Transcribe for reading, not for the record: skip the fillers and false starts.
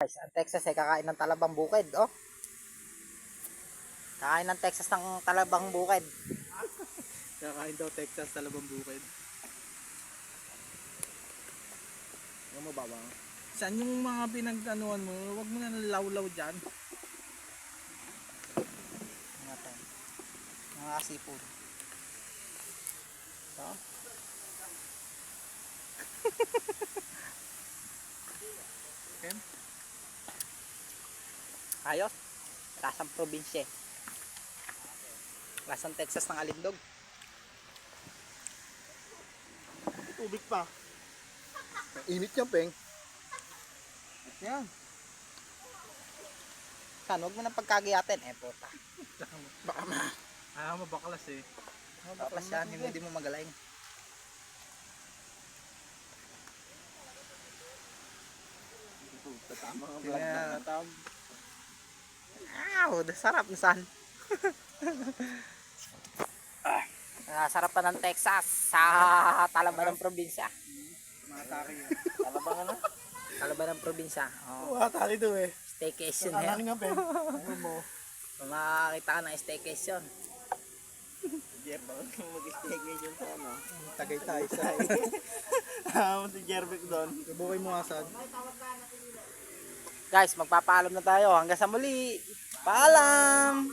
Guys, ang Texas ay kakain ng talabang bukid, oh. Kakain ng Texas ng talabang bukid. Kakain daw Texas talabang bukid. Ano mo ba? Saan yung mga pinagtanuan mo? Huwag mo na nalawlaw dyan. Natin. Mga sipon. So. Okay. Ayos. Lasang probinsya. Lasang Texas ng alindog. Tubig pa. Init yan, Peng. Yan. San, huwag mo nang pagkagiyatin. Puta. Baka ma. Ayaw mo baklas eh. Baklas yan, hindi mo magaling. Tama nga vlog na natam. Sarap na san. Sarap pa ng Texas sa Talaban ng probinsya. Matari yun. Talabang ano? Talaban ng probinsya. Oh. Matari to eh. Staycation Kakain yan. nga, Peng. Ano mo? Makakita ka ng staycation. Jeff, mag-staycation sa ano? Tagaytay sa si Jervic doon. Ibukay mo asad. Guys, magpapaalam na tayo. Hanggang sa muli. Paalam!